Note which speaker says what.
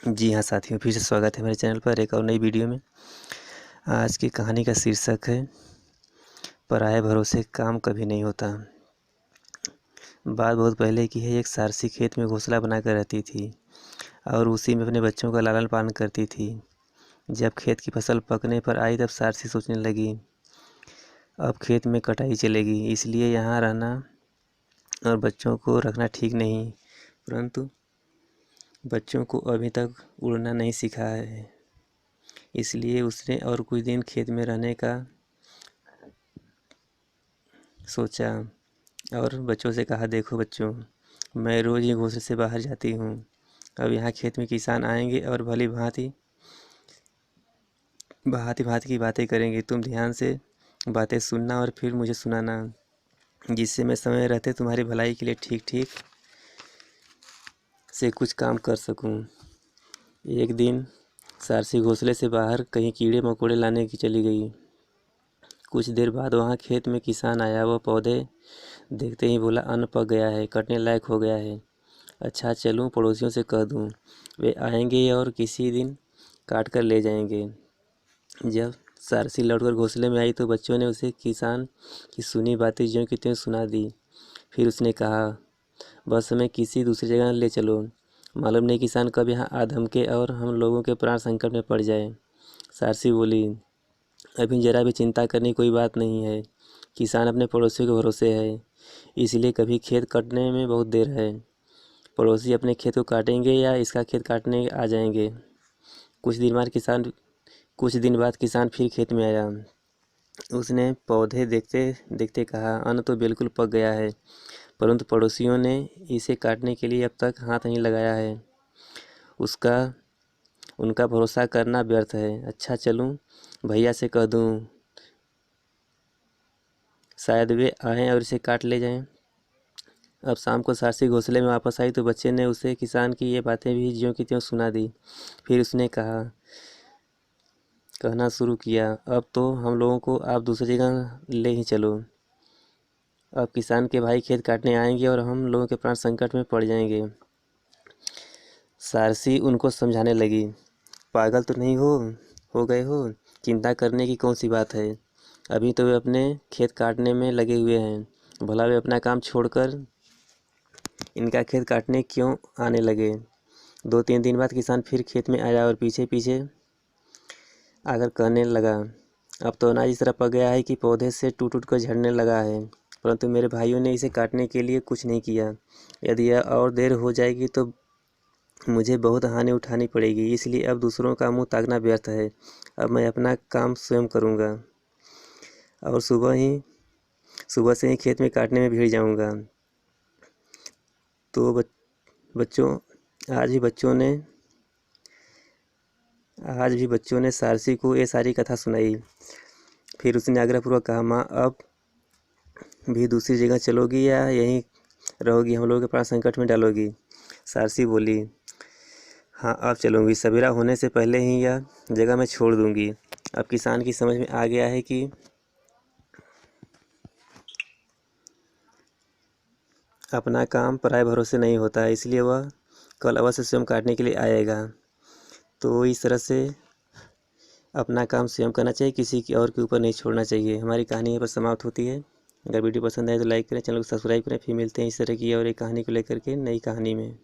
Speaker 1: जी हाँ साथियों, फिर से स्वागत है मेरे चैनल पर एक और नई वीडियो में। आज की कहानी का शीर्षक है पराये भरोसे काम कभी नहीं होता। बात बहुत पहले की है। एक सारसी खेत में घोंसला बनाकर रहती थी और उसी में अपने बच्चों का लालन पालन करती थी। जब खेत की फसल पकने पर आई तब सारसी सोचने लगी, अब खेत में कटाई चलेगी, इसलिए यहाँ रहना और बच्चों को रखना ठीक नहीं। परंतु बच्चों को अभी तक उड़ना नहीं सिखाया है, इसलिए उसने और कुछ दिन खेत में रहने का सोचा और बच्चों से कहा, देखो बच्चों, मैं रोज़ ही घोंसले से बाहर जाती हूँ। अब यहाँ खेत में किसान आएंगे और भली भांति भांति की बातें करेंगे। तुम ध्यान से बातें सुनना और फिर मुझे सुनाना, जिससे मैं समय रहते तुम्हारी भलाई के लिए ठीक ठीक से कुछ काम कर सकूँ। एक दिन सारसी घोंसले से बाहर कहीं कीड़े मकोड़े लाने की चली गई। कुछ देर बाद वहाँ खेत में किसान आया। वह पौधे देखते ही बोला, अन्न पक गया है, कटने लायक हो गया है। अच्छा चलूँ पड़ोसियों से कह दूँ, वे आएंगे और किसी दिन काट कर ले जाएंगे। जब सारसी लौटकर घोंसले में आई तो बच्चों ने उसे किसान की सुनी बातें ज्यों की त्यों सुना दी। फिर उसने कहा, बस हमें किसी दूसरी जगह ले चलो, मालूम नहीं किसान कब यहाँ आ धमके और हम लोगों के प्राण संकट में पड़ जाए। सारसी बोली, अभी जरा भी चिंता करने की कोई बात नहीं है। किसान अपने पड़ोसियों के भरोसे है, इसलिए कभी खेत कटने में बहुत देर है। पड़ोसी अपने खेत को काटेंगे या इसका खेत काटने आ जाएंगे। कुछ दिन बाद किसान फिर खेत में आया। उसने पौधे देखते देखते कहा, अन्न तो बिल्कुल पक गया है, परंतु पड़ोसियों ने इसे काटने के लिए अब तक हाथ नहीं लगाया है। उनका भरोसा करना व्यर्थ है। अच्छा चलूँ भैया से कह दूँ, शायद वे आएँ और इसे काट ले जाएं। अब शाम को सारसी घोंसले में वापस आई तो बच्चे ने उसे किसान की ये बातें भी ज्यों की त्यों सुना दी। फिर उसने कहना शुरू किया, अब तो हम लोगों को आप दूसरी जगह ले ही चलो। अब किसान के भाई खेत काटने आएंगे और हम लोगों के प्राण संकट में पड़ जाएंगे। सारसी उनको समझाने लगी, पागल तो नहीं हो गए हो? चिंता करने की कौन सी बात है? अभी तो वे अपने खेत काटने में लगे हुए हैं, भला वे अपना काम छोड़कर इनका खेत काटने क्यों आने लगे। 2-3 दिन बाद किसान फिर खेत में आया और पीछे पीछे आकर कहने लगा, अब तो अनाज इस तरह पक गया है कि पौधे से टूट टूट कर झड़ने लगा है, परंतु मेरे भाइयों ने इसे काटने के लिए कुछ नहीं किया। यदि यह और देर हो जाएगी तो मुझे बहुत हानि उठानी पड़ेगी, इसलिए अब दूसरों का मुंह ताकना व्यर्थ है। अब मैं अपना काम स्वयं करूँगा और सुबह से ही खेत में काटने में भीड़ जाऊँगा। तो बच्चों आज भी बच्चों ने सारसी को ये सारी कथा सुनाई। फिर उसने आग्रहपूर्वक कहा, माँ अब भी दूसरी जगह चलोगी या यहीं रहोगी, हम लोगों के प्राण संकट में डालोगी? सारसी बोली, हाँ अब चलूँगी, सवेरा होने से पहले ही यह जगह मैं छोड़ दूँगी। अब किसान की समझ में आ गया है कि अपना काम पराये भरोसे नहीं होता है, इसलिए वह कल अवश्य स्वयं काटने के लिए आएगा। तो इस तरह से अपना काम स्वयं करना चाहिए, किसी की और के ऊपर नहीं छोड़ना चाहिए। हमारी कहानी यहाँ पर समाप्त होती है। अगर वीडियो पसंद आए तो लाइक करें, चैनल को सब्सक्राइब करें। फिर मिलते हैं इस तरह की और एक कहानी को लेकर के नई कहानी में।